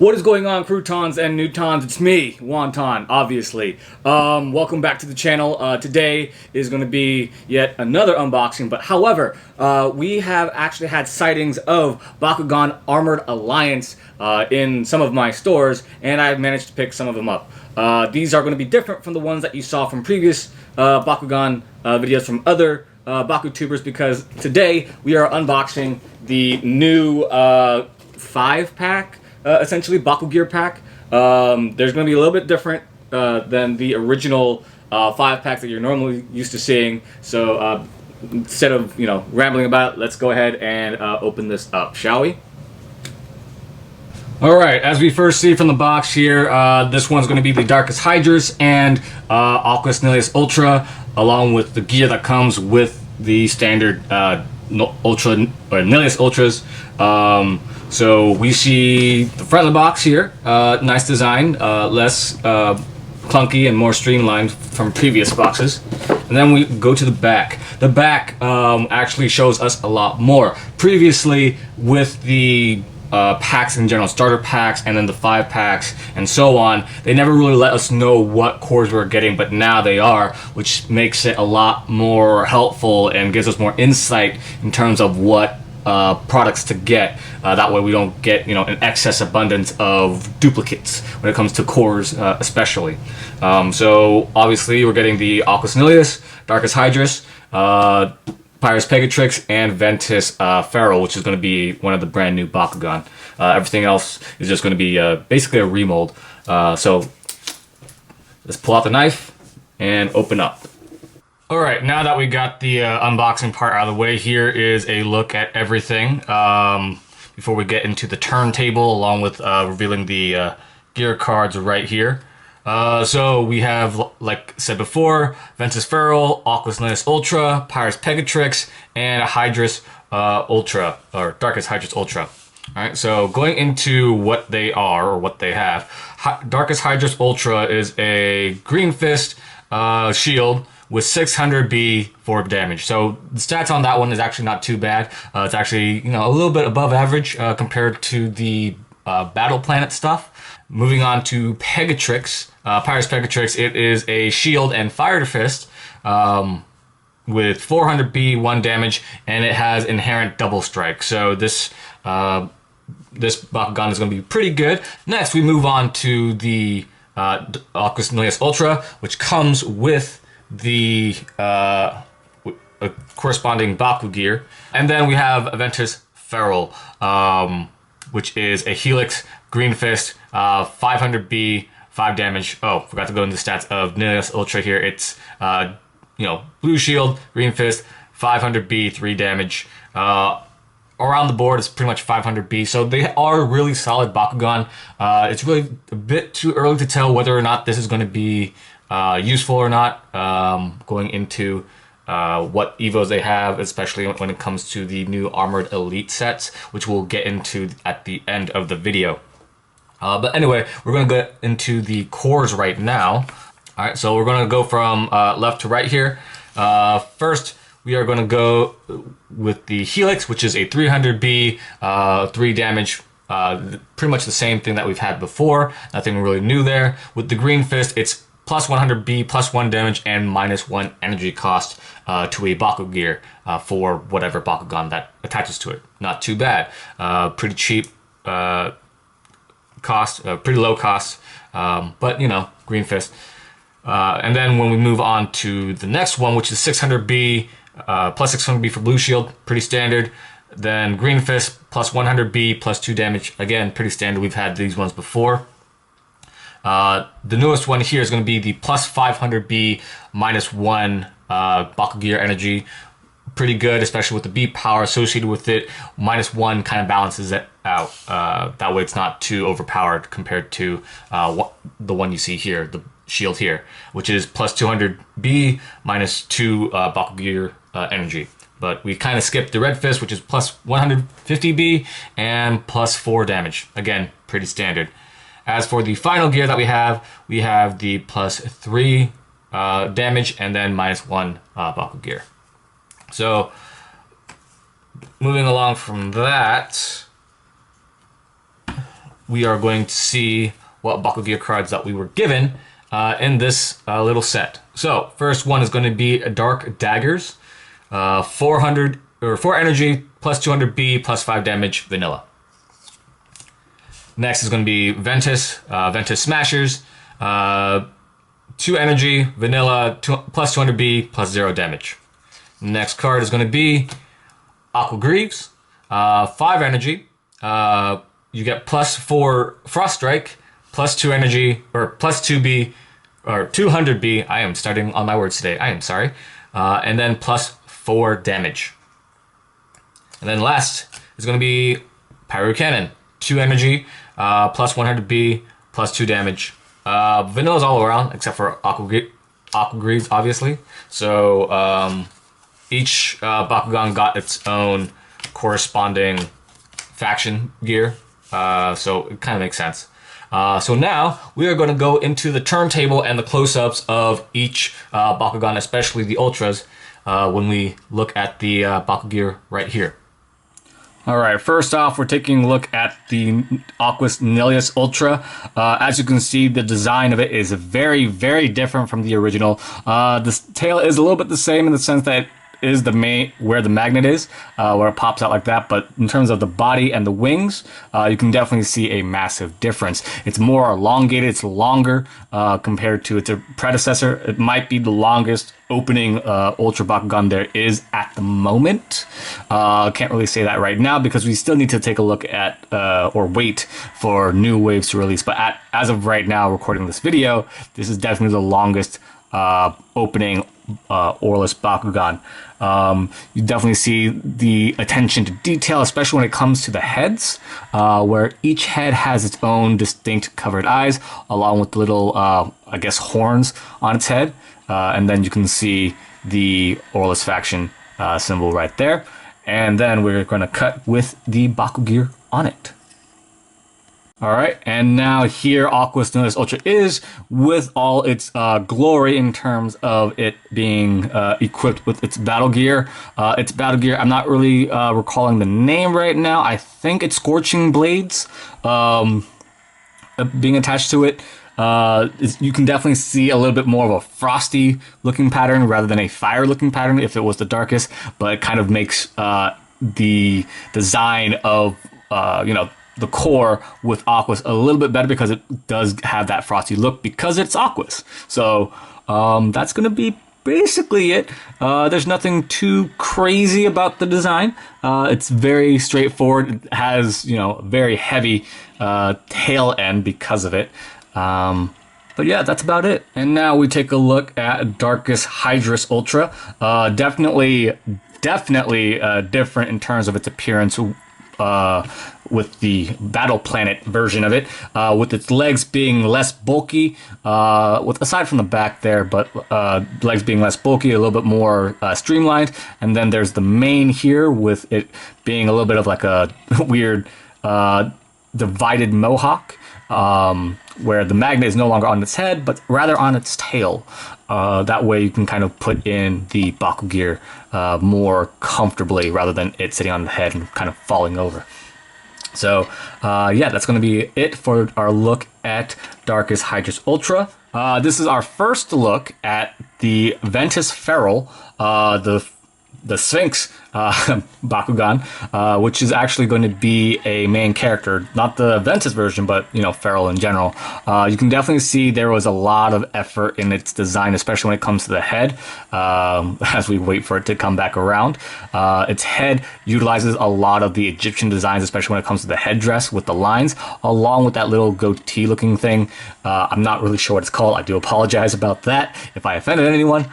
What is going on, Krutons and Nutons? It's me, Wonton, obviously. Welcome back to the channel. Today is going to be yet another unboxing, but however, we have actually had sightings of Bakugan Armored Alliance in some of my stores, and I've managed to pick some of them up. These are going to be different from the ones that you saw from previous Bakugan videos from other Bakutubers, because today we are unboxing the new 5-pack, essentially Baku-Gear pack. There's going to be a little bit different than the original 5-packs that you're normally used to seeing. So instead of rambling about it, let's go ahead and open this up, shall we? Alright, as we first see from the box here, this one's going to be the Darkus Hydorous and Aquos Nillious Ultra, along with the gear that comes with the standard Ultra or Nillious Ultras. So we see the front of the box here, nice design, less clunky and more streamlined from previous boxes. And then we go to the back. The back actually shows us a lot more. Previously, with the packs in general, starter packs and then the 5-packs and so on, they never really let us know what cores we were getting, but now they are, which makes it a lot more helpful and gives us more insight in terms of what products to get. That way we don't get an excess abundance of duplicates when it comes to cores, especially. So obviously we're getting the Aquos Nillious, Darkus Hydorous, Pyrus Pegatrix, and Ventus Feral, which is going to be one of the brand new Bakugan. Everything else is just going to be basically a remold. So let's pull out the knife and open up. Alright, now that we got the unboxing part out of the way, here is a look at everything before we get into the turntable, along with revealing the gear cards right here. So we have, like I said before, Ventus Feral, Aquos Nillious Ultra, Pyrus Pegatrix, and a Hydorous Ultra, or Darkus Hydorous Ultra. Alright, so going into what they are, or what they have, Darkus Hydorous Ultra is a Green Fist shield with 600B for damage. So the stats on that one is actually not too bad. It's actually a little bit above average compared to the Battle Planet stuff. Moving on to Pegatrix, Pyrus Pegatrix, it is a shield and fire fist with 400B, 1 damage, and it has inherent double strike. So this Bakugan is going to be pretty good. Next, we move on to the Aquos Nillious Ultra, which comes with the corresponding Baku-Gear. And then we have Ventus Feral, which is a Helix, Green Fist, 500B, 5 damage. Oh, forgot to go into the stats of Nillious Ultra here. It's, blue shield, Green Fist, 500B, 3 damage. Around the board, it's pretty much 500B. So they are really solid Bakugan. It's really a bit too early to tell whether or not this is going to be useful or not, going into what evos they have, especially when it comes to the new Armored Elite sets, which we'll get into at the end of the video. But anyway, we're going to get into the cores right now. Alright, so we're going to go from left to right here. First, we are going to go with the Helix, which is a 300B, 3 damage, pretty much the same thing that we've had before. Nothing really new there. With the Green Fist, it's plus 100B, plus 1 damage, and minus 1 energy cost to a Baku-Gear for whatever Bakugan that attaches to it. Not too bad. Pretty cheap cost, pretty low cost, but Green Fist. And then when we move on to the next one, which is 600B, plus 600B for Blue Shield, pretty standard. Then Green Fist, plus 100B, plus 2 damage. Again, pretty standard. We've had these ones before. The newest one here is going to be the plus 500B, minus 1 Baku-Gear energy. Pretty good, especially with the B power associated with it. Minus 1 kind of balances it out. That way it's not too overpowered compared to the one you see here, the shield here, which is plus 200B, minus 2 Baku-Gear energy. But we kind of skipped the Red Fist, which is plus 150B and plus 4 damage. Again, pretty standard. As for the final gear that we have the plus 3 damage and then minus 1 Baku-Gear. So, moving along from that, we are going to see what Baku-Gear cards that we were given in this little set. So first one is going to be Dark Daggers, 400 or 4 energy plus 200 B plus 5 damage vanilla. Next is going to be Ventus Smashers, 2 energy vanilla plus 200 B plus 0 damage. Next card is going to be Aqua Greaves, 5 energy. You get plus 4 Frost Strike, plus 2 energy, or plus 2B, or 200B. I am starting on my words today. I am sorry. And then plus 4 damage. And then last is going to be Pyro Cannon, 2 energy, plus 100B, plus 2 damage. Vanilla's all around, except for Aqua Greaves, obviously. So each Bakugan got its own corresponding faction gear. So it kind of makes sense. So now we are going to go into the turntable and the close-ups of each Bakugan, especially the Ultras, when we look at the Baku-Gear right here. Alright, first off, we're taking a look at the Aquos Nillious Ultra. As you can see, the design of it is very, very different from the original. The tail is a little bit the same in the sense that it is the main where the magnet is, where it pops out like that, but in terms of the body and the wings, you can definitely see a massive difference. It's more elongated, it's longer compared to its predecessor. It might be the longest opening Ultra Bakugan there is at the moment. Can't really say that right now because we still need to take a look at or wait for new waves to release, but as of right now, recording this video, this is definitely the longest opening Orless Bakugan. You definitely see the attention to detail, especially when it comes to the heads, where each head has its own distinct covered eyes, along with little, I guess, horns on its head. And then you can see the Orless faction symbol right there. And then we're going to cut with the Baku-Gear on it. Alright, and now here Aquos Nillious Ultra is with all its glory in terms of it being equipped with its battle gear. I'm not really recalling the name right now. I think it's Scorching Blades being attached to it. You can definitely see a little bit more of a frosty looking pattern rather than a fire looking pattern if it was the darkest, but it kind of makes the design of, the core with Aquos a little bit better because it does have that frosty look because it's Aquos. So that's going to be basically it. There's nothing too crazy about the design. It's very straightforward. It has, a very heavy tail end because of it. But yeah, that's about it. And now we take a look at Darkus Hydorous Ultra. Definitely different in terms of its appearance with the Battle Planet version of it, with its legs being less bulky, aside from the back there, but legs being less bulky, a little bit more streamlined. And then there's the mane here with it being a little bit of like a weird divided mohawk, where the magnet is no longer on its head, but rather on its tail. That way you can kind of put in the Baku-Gear more comfortably rather than it sitting on the head and kind of falling over. So yeah, that's going to be it for our look at Darkus Hydorous Ultra. This is our first look at the Ventus Feral, the Sphinx Bakugan, which is actually going to be a main character, not the Ventus version, but Feral in general. You can definitely see there was a lot of effort in its design, especially when it comes to the head, as we wait for it to come back around. Its head utilizes a lot of the Egyptian designs, especially when it comes to the headdress with the lines, along with that little goatee looking thing. I'm not really sure what it's called. I do apologize about that if I offended anyone.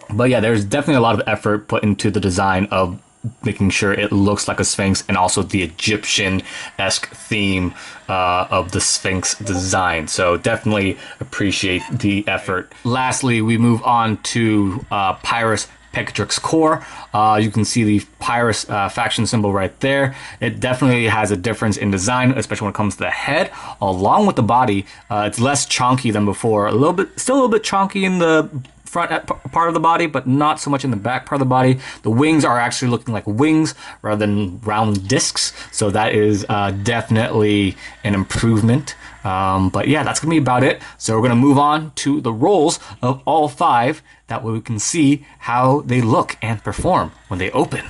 But yeah, there's definitely a lot of effort put into the design of making sure it looks like a Sphinx, and also the Egyptian-esque theme of the Sphinx design. So definitely appreciate the effort. Lastly, we move on to Pyrus Pegatrix core. You can see the Pyrus faction symbol right there. It definitely has a difference in design, especially when it comes to the head, along with the body. It's less chunky than before. Still a little bit chunky in the front part of the body, but not so much in the back part of the body. The wings are actually looking like wings rather than round discs, so that is definitely an improvement. But yeah, that's gonna be about it. So we're gonna move on to the rolls of all 5. That way we can see how they look and perform when they open.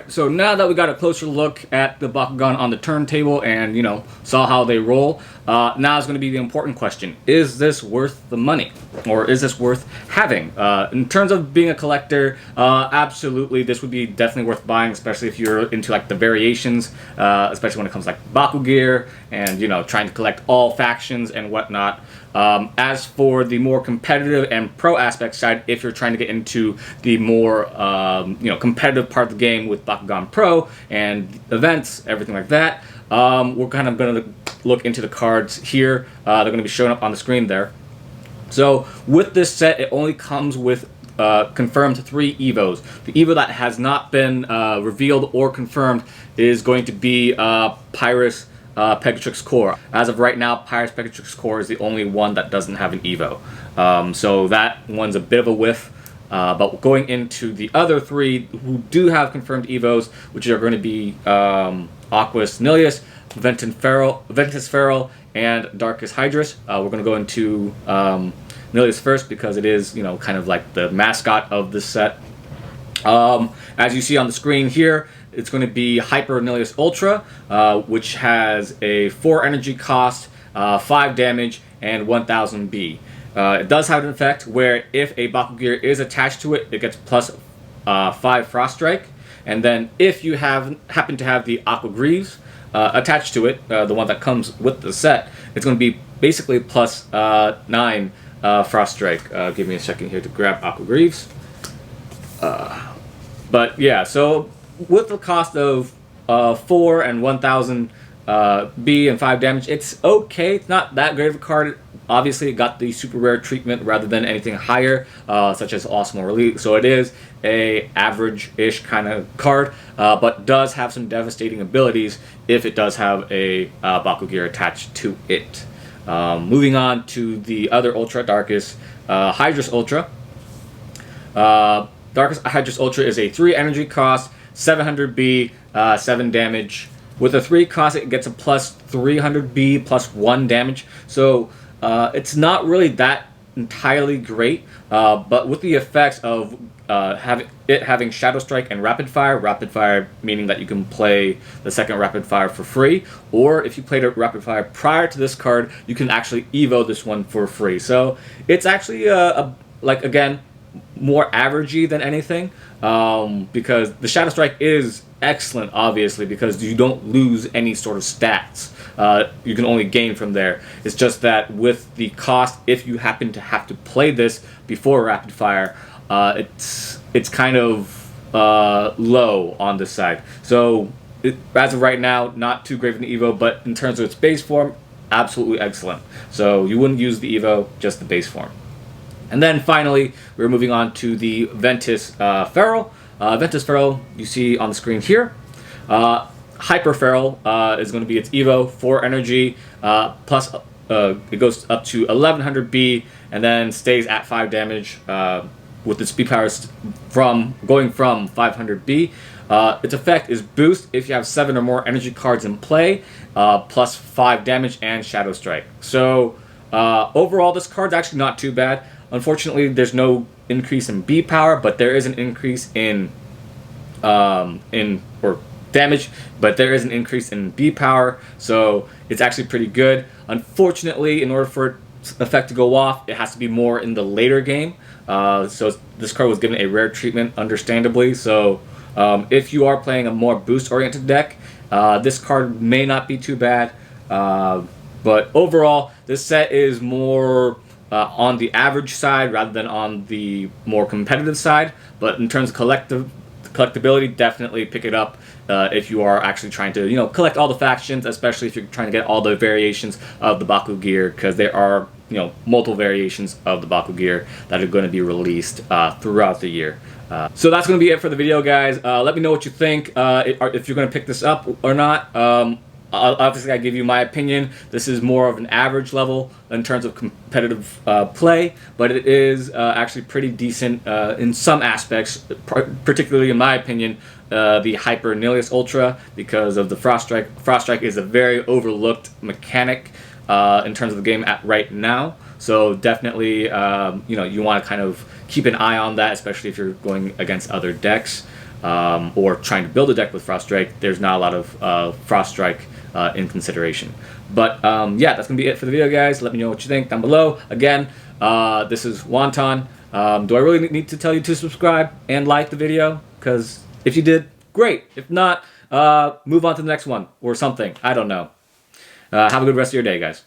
So now that we got a closer look at the Bakugan on the turntable and, saw how they roll, now is going to be the important question. Is this worth the money? Or is this worth having? In terms of being a collector, absolutely, this would be definitely worth buying, especially if you're into like the variations, especially when it comes to like Baku-Gear and, trying to collect all factions and whatnot. As for the more competitive and pro aspect side, if you're trying to get into the more competitive part of the game with Bakugan Pro and events, everything like that, we're kind of going to look into the cards here. They're going to be showing up on the screen there. So with this set, it only comes with confirmed 3 Evos. The Evo that has not been revealed or confirmed is going to be Pyrus Pegatrix Core. As of right now, Pyrus Pegatrix Core is the only one that doesn't have an Evo. So that one's a bit of a whiff. But going into the other 3 who do have confirmed Evos, which are going to be Aquos Nillious, Ventus Feral, and Darkus Hydorous. We're going to go into Nillious first because it is, kind of like the mascot of this set. As you see on the screen here, it's going to be Hyper Nillious Ultra, which has a 4 energy cost, 5 damage, and 1000 B. It does have an effect where if a Baku-Gear is attached to it, it gets plus 5 Frost Strike. And then if you happen to have the Aqua Greaves attached to it, the one that comes with the set, it's going to be basically plus 9 Frost Strike. Give me a second here to grab Aqua Greaves. But yeah, so with the cost of 4 and 1000 B and 5 damage, it's okay. It's not that great of a card. Obviously, it got the super rare treatment rather than anything higher, such as Awesome or Elite. So it is a average-ish kind of card, but does have some devastating abilities if it does have a Baku-Gear attached to it. Moving on to the other Ultra, Darkus Hydorous Ultra. Darkus Hydorous Ultra is a 3 energy cost, 700 B, 7 damage. With a 3 cost, it gets a plus 300 B plus 1 damage. So it's not really that entirely great, but with the effects of having Shadow Strike and Rapid Fire meaning that you can play the second Rapid Fire for free, or if you played a Rapid Fire prior to this card, you can actually Evo this one for free. So it's actually again, more averagey than anything, because the Shadow Strike is excellent, obviously, because you don't lose any sort of stats. You can only gain from there. It's just that with the cost, if you happen to have to play this before Rapid Fire, it's kind of low on this side. So as of right now, not too great of an Evo, but in terms of its base form, absolutely excellent. So you wouldn't use the Evo, just the base form. And then finally, we're moving on to the Ventus Feral. Ventus Feral, you see on the screen here. Hyper Feral is going to be its Evo, 4 energy, plus it goes up to 1100 B, and then stays at 5 damage with its speed powers going from 500 B. Its effect is boost if you have 7 or more energy cards in play, plus 5 damage and Shadow Strike. So overall, this card's actually not too bad. Unfortunately, there's no increase in B power, but there is an increase in damage, but there is an increase in B power, so it's actually pretty good. Unfortunately, in order for its effect to go off, it has to be more in the later game. So this card was given a rare treatment, understandably. So if you are playing a more boost-oriented deck, this card may not be too bad. But overall, this set is more on the average side rather than on the more competitive side. But in terms of collectability, definitely pick it up if you are actually trying to, you know, collect all the factions, especially if you're trying to get all the variations of the Baku-Gear, because there are, you know, multiple variations of the Baku-Gear that are going to be released throughout the year. So that's going to be it for the video, guys. Let me know what you think, if you're going to pick this up or not. Obviously, I give you my opinion. This is more of an average level in terms of competitive play, but it is actually pretty decent in some aspects, particularly in my opinion, the Hyper Nillious Ultra, because of the Frost Strike. Frost Strike is a very overlooked mechanic in terms of the game right now. So definitely, you know, you want to kind of keep an eye on that, especially if you're going against other decks or trying to build a deck with Frost Strike. There's not a lot of Frost Strike in consideration. But yeah, that's gonna be it for the video, guys. Let me know what you think down below. Again, this is Wonton. Do I really need to tell you to subscribe and like the video? Because if you did, great. If not, move on to the next one or something. I don't know. Have a good rest of your day, guys.